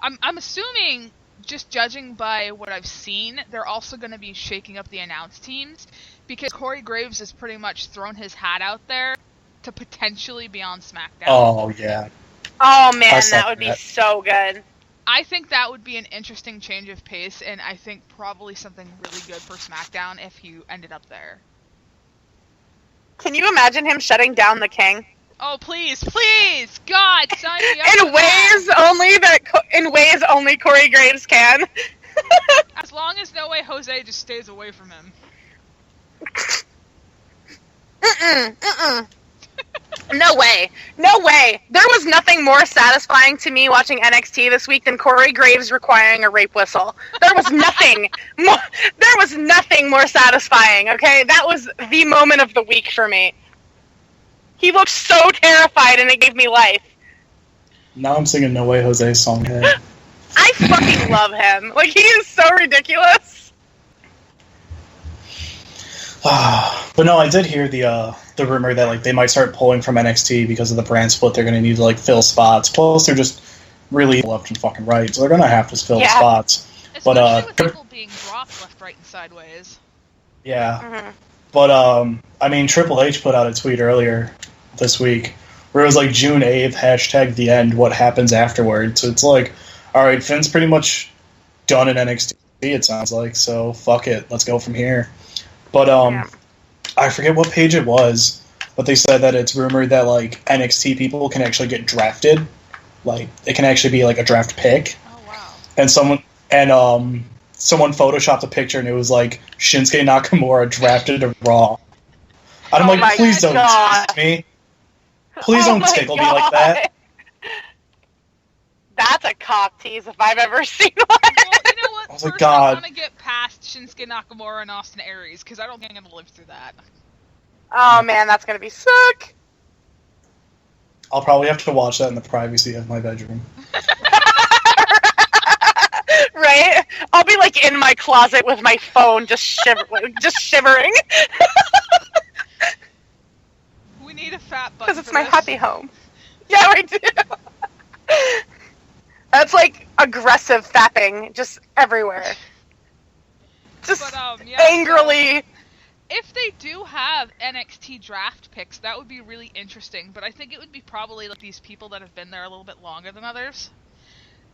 I'm assuming, just judging by what I've seen, they're also going to be shaking up the announce teams, because Corey Graves has pretty much thrown his hat out there to potentially be on SmackDown. Oh, yeah. Oh, man, that would be so good. I think that would be an interesting change of pace, and I think probably something really good for SmackDown if he ended up there. Can you imagine him shutting down the King? Oh, please, please! God, sign me up in ways only Corey Graves can. As long as No Way Jose just stays away from him. No way. No way. There was nothing more satisfying to me watching NXT this week than Corey Graves requiring a rape whistle. There was nothing more satisfying, okay? That was the moment of the week for me. He looked so terrified and it gave me life. Now I'm singing No Way Jose's song. I fucking love him. Like, he is so ridiculous. But no, I did hear the rumor that like they might start pulling from NXT because of the brand split. They're going to need to like fill spots. Plus, they're just really left and fucking right, so they're going to have to fill spots. Especially with people being dropped left, right, and sideways. Yeah. Mm-hmm. But I mean, Triple H put out a tweet earlier this week where it was like June 8th, #the end. What happens afterwards? So it's like, all right, Finn's pretty much done in NXT. It sounds like, so fuck it, let's go from here. But I forget what page it was, but they said that it's rumored that like NXT people can actually get drafted, like it can actually be like a draft pick. Oh wow! And someone photoshopped a picture and it was like Shinsuke Nakamura drafted to Raw. I'm like, please don't tickle me. Please don't tickle me like that. That's a cock tease if I've ever seen one. Well, you know what? I was like, God. I want to get past Shinsuke Nakamura and Austin Aries, because I don't think I'm going to live through that. Oh, man, that's going to be sick. I'll probably have to watch that in the privacy of my bedroom. Right? I'll be, like, in my closet with my phone just shivering. We need a fat button. Because it's my happy home. Yeah, we do. That's like aggressive fapping, just everywhere. Just angrily. If they do have NXT draft picks, that would be really interesting. But I think it would be probably like these people that have been there a little bit longer than others.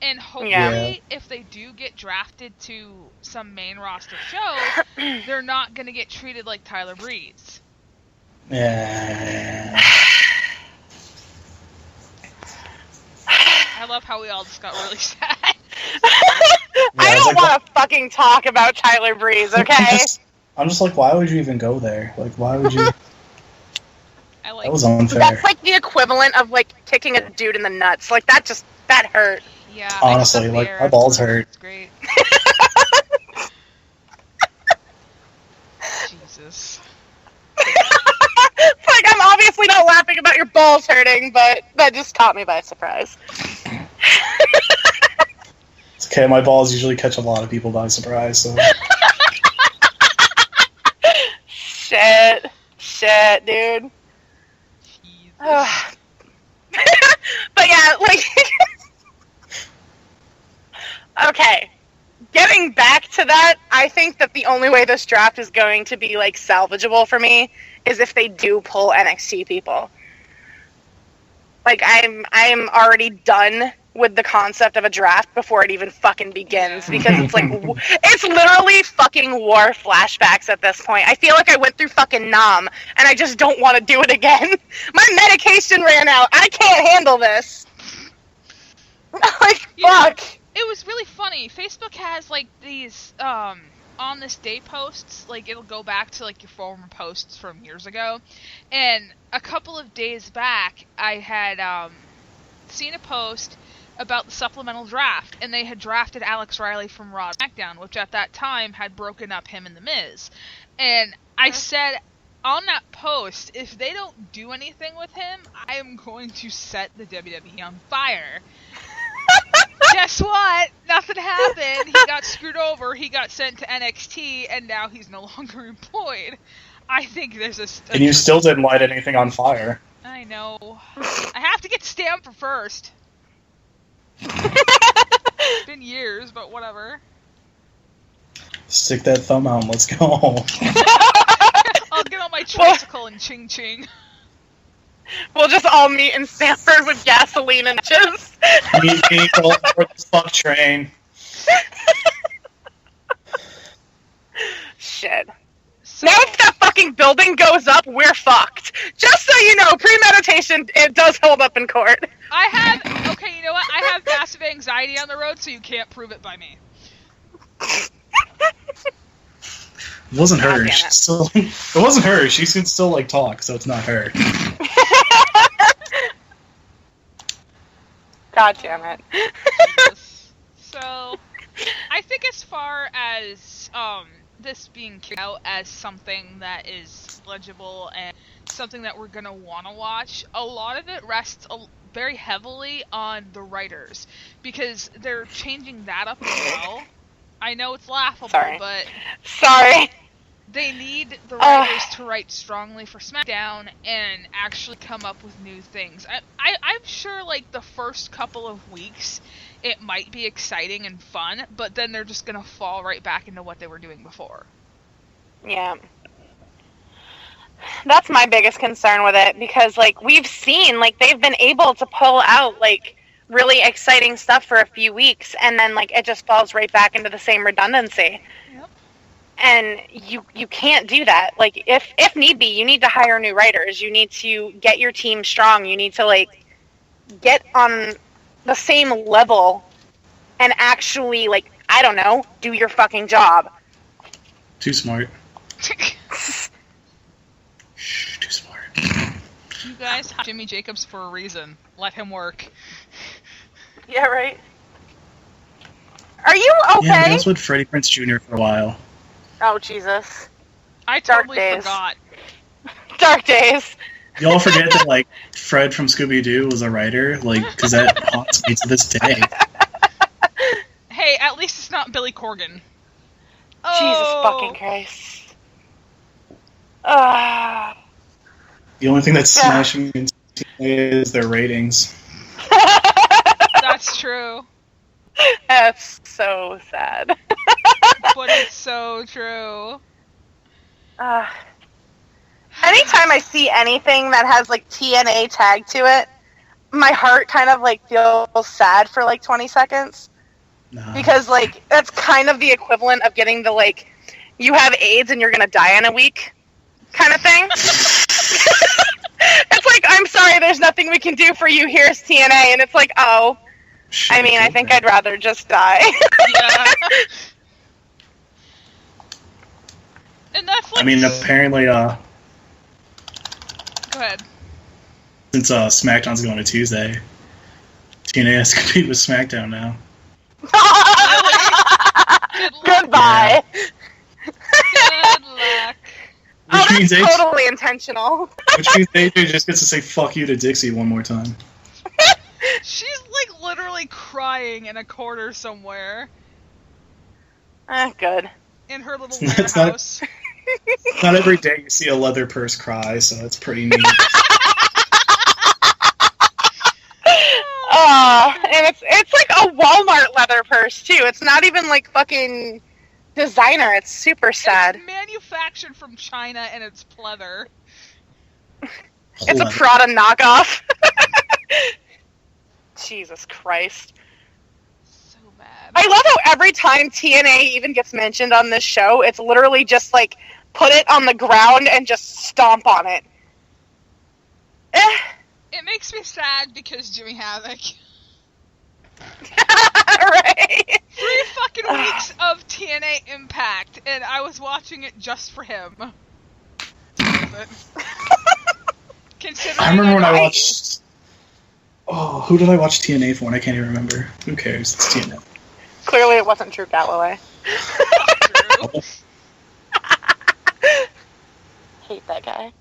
And hopefully, if they do get drafted to some main roster show, they're not going to get treated like Tyler Breeze. Yeah. I love how we all just got really sad. I don't want to fucking talk about Tyler Breeze, okay? I'm just like, why would you even go there? Like, why would you... That was unfair. That's like the equivalent of, like, kicking a dude in the nuts. Like, that hurt. Yeah, honestly, like, my balls hurt. It's great. Jesus. Like, I'm obviously not laughing about your balls hurting, but that just caught me by surprise. It's okay, my balls usually catch a lot of people by surprise, so... Shit, dude. But yeah, like... Okay. Getting back to that, I think that the only way this draft is going to be, like, salvageable for me is if they do pull NXT people. Like, I'm already done with the concept of a draft before it even fucking begins, because it's like, it's literally fucking war flashbacks at this point. I feel like I went through fucking Nam, and I just don't want to do it again. My medication ran out. I can't handle this. Like, fuck. It was really funny. Facebook has, like, these, on this day posts, like, it'll go back to, like, your former posts from years ago, and a couple of days back, I had, seen a post about the supplemental draft, and they had drafted Alex Riley from Raw SmackDown, which at that time had broken up him and The Miz, and I said on that post, if they don't do anything with him, I am going to set the WWE on fire. Guess what? Nothing happened. He got screwed over. He got sent to NXT, and now he's no longer employed. I think there's a and you still didn't light anything on fire. I know. I have to get Stamper first. in years, but whatever. Stick that thumb out and let's go. I'll get on my tricycle and ching ching. We'll just all meet in Stanford with gasoline and chips. Meet people for the fuck train. Shit. So, Now if that fucking building goes up, we're fucked. Just so you know, premeditation, it does hold up in court. okay, you know what? I have massive anxiety on the road, so you can't prove it by me. It wasn't her. God damn it. She's still, it wasn't her. She can still like talk, so it's not her. God damn it. Jesus. So, I think as far as this being kicked out as something that is legible and something that we're gonna want to watch, a lot of it rests very heavily on the writers, because they're changing that up as well. I know it's laughable, Sorry. but Sorry. they need the writers to write strongly for SmackDown and actually come up with new things. I'm sure, like, the first couple of weeks, it might be exciting and fun, but then they're just gonna fall right back into what they were doing before. Yeah. That's my biggest concern with it, because, like, we've seen, like, they've been able to pull out, like, really exciting stuff for a few weeks, and then, like, it just falls right back into the same redundancy. Yep. And you can't do that. Like, if need be, you need to hire new writers. You need to get your team strong. You need to, like, get on the same level and actually, like, I don't know, do your fucking job. Too smart. Shh, too smart. You guys have Jimmy Jacobs for a reason. Let him work. Yeah, right. Are you okay? Yeah, he was with Freddie Prinze Jr. for a while. Oh, Jesus. I Dark totally days. forgot. Dark days. Y'all forget that, like, Fred from Scooby-Doo was a writer? Like, because that haunts me to this day. Hey, at least it's not Billy Corgan. Jesus fucking Christ. Ah. The only thing that's smashing in is their ratings. That's true. That's so sad. But it's so true. Anytime I see anything that has, like, TNA tagged to it, my heart kind of, like, feels sad for, like, 20 seconds. Nah. Because, like, that's kind of the equivalent of getting the, like, you have AIDS and you're gonna die in a week kind of thing. It's like, I'm sorry, there's nothing we can do for you, here's TNA. And it's like, oh, Shit, I mean, I think I'd rather just die. Yeah. And Netflix. I mean, apparently, Go ahead. since SmackDown's going to Tuesday, TNA has to compete with SmackDown now. Good luck. Goodbye. Good luck. Oh, Which means that's AJ, totally intentional. which means AJ just gets to say "fuck you" to Dixie one more time. She's, like, literally crying in a corner somewhere. Good. In her little It's not- warehouse. Not every day you see a leather purse cry, so it's pretty neat. And it's like a Walmart leather purse too. It's not even like fucking designer. It's super sad. It's manufactured from China and it's pleather. It's a Leather. Prada knockoff. Jesus Christ. So bad. I love how every time TNA even gets mentioned on this show, it's literally just like put it on the ground and just stomp on it. It makes me sad because Jimmy Havoc. Right? 3 fucking weeks of TNA Impact, and I was watching it just for him. Considering I remember when I Right. watched. Oh, who did I watch TNA for? And I can't even remember. Who cares? It's TNA. Clearly it wasn't Drew Galloway. True. Hate that guy.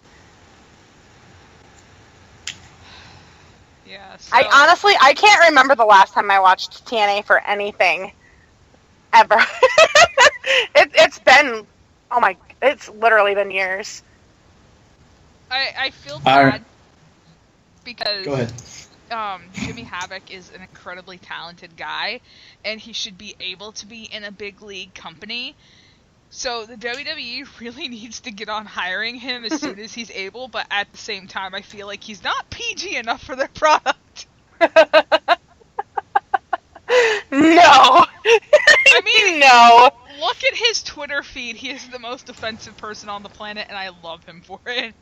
Yeah, so I can't remember the last time I watched TNA for anything. Ever. It's been, it's literally been years. I feel Alright. bad because Go ahead. Jimmy Havoc is an incredibly talented guy, and he should be able to be in a big league company. So the WWE really needs to get on hiring him as soon as he's able, but at the same time, I feel like he's not PG enough for their product. No. I mean, no. Look at his Twitter feed. He is the most offensive person on the planet, and I love him for it.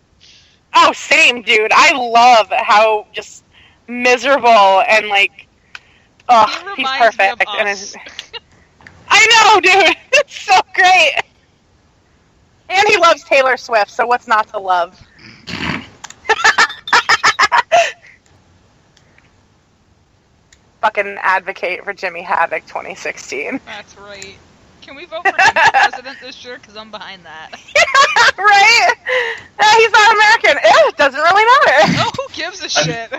Oh, same, dude. I love how just miserable and like, oh, he's perfect. And I know, dude. It's so great. And he loves Taylor Swift, so what's not to love? Fucking advocate for Jimmy Havoc 2016. That's right. Can we vote for him for president this year? Because I'm behind that. Right? He's not American. It doesn't really matter. Oh, who gives a shit?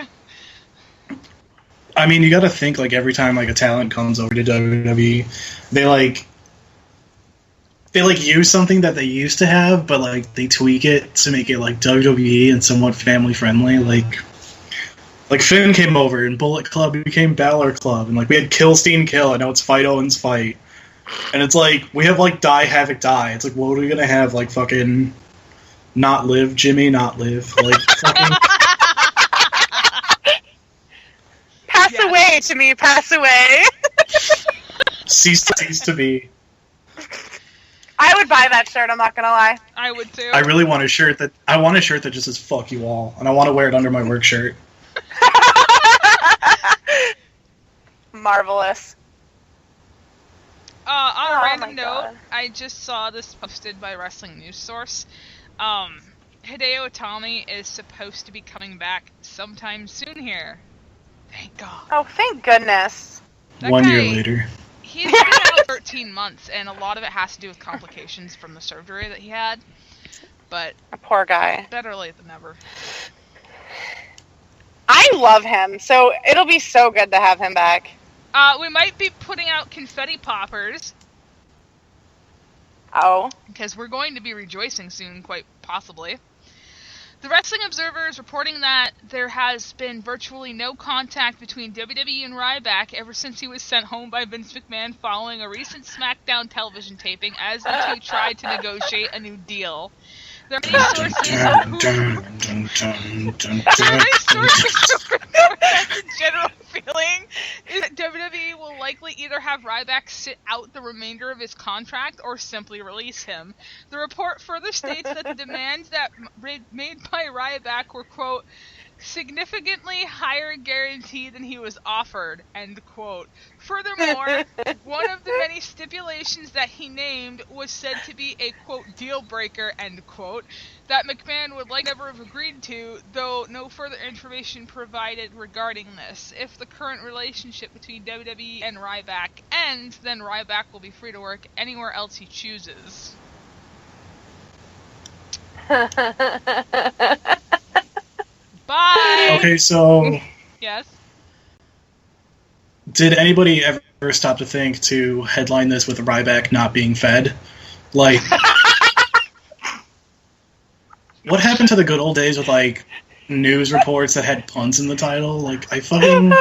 I mean, you gotta think, like, every time, like, a talent comes over to WWE, they use something that they used to have, but, like, they tweak it to make it, like, WWE and somewhat family-friendly. Like, Finn came over, and Bullet Club became Balor Club, and, like, we had Kill Steen Kill, and now it's Fight Owens Fight. And it's like, we have, like, Die Havoc Die. It's like, what are we gonna have, like, fucking Not Live, Jimmy Not Live? Like, fucking... Pass away to me, pass away. cease to be. I would buy that shirt, I'm not gonna lie. I would too. I really want a shirt that just says fuck you all, and I want to wear it under my work shirt. Marvelous. On a random note, God. I just saw this posted by Wrestling News Source. Hideo Itami is supposed to be coming back sometime soon here. Thank God. Oh, thank goodness. That 1 year guy- later. He's been out 13 months, and a lot of it has to do with complications from the surgery that he had. But A poor guy. better late than never. I love him, so it'll be so good to have him back. We might be putting out confetti poppers, Oh. because we're going to be rejoicing soon, quite possibly. The Wrestling Observer is reporting that there has been virtually no contact between WWE and Ryback ever since he was sent home by Vince McMahon following a recent SmackDown television taping as the two tried to negotiate a new deal. There are many sources who the general feeling is that WWE will likely either have Ryback sit out the remainder of his contract or simply release him. The report further states that the demands that made by Ryback were, quote, significantly higher guarantee than he was offered, end quote. Furthermore, one of the many stipulations that he named was said to be a, quote, deal breaker, end quote, that McMahon would like never have agreed to, though no further information provided regarding this. If the current relationship between WWE and Ryback ends, then Ryback will be free to work anywhere else he chooses. Bye! Okay, so Yes? did anybody ever stop to think to headline this with Ryback not being fed? Like, what happened to the good old days with, like, news reports that had puns in the title? Like, I fucking...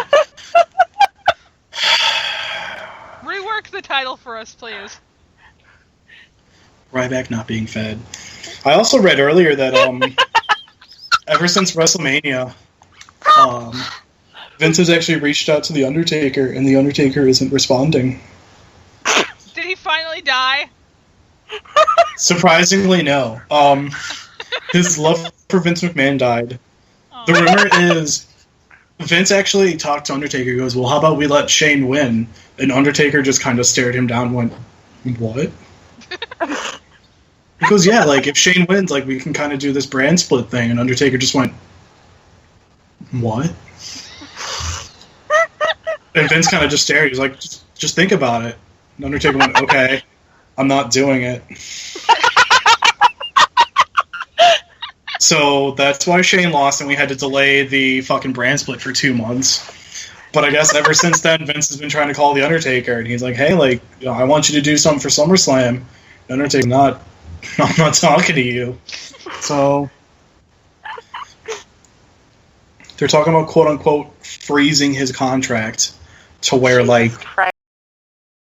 Rework the title for us, please. Ryback not being fed. I also read earlier that, ever since WrestleMania, Vince has actually reached out to The Undertaker, and The Undertaker isn't responding. Did he finally die? Surprisingly, no. His love for Vince McMahon died. Oh. The rumor is Vince actually talked to Undertaker. He goes, well, how about we let Shane win? And Undertaker just kind of stared him down and went, what? He goes, yeah, like, if Shane wins, like, we can kind of do this brand split thing. And Undertaker just went, what? And Vince kind of just stared. He was like, just think about it. And Undertaker went, okay, I'm not doing it. So that's why Shane lost, and we had to delay the fucking brand split for 2 months. But I guess ever since then, Vince has been trying to call The Undertaker, and he's like, hey, like, you know, I want you to do something for SummerSlam. The Undertaker, I'm not talking to you. So they're talking about quote-unquote freezing his contract to where, Jesus like, Christ.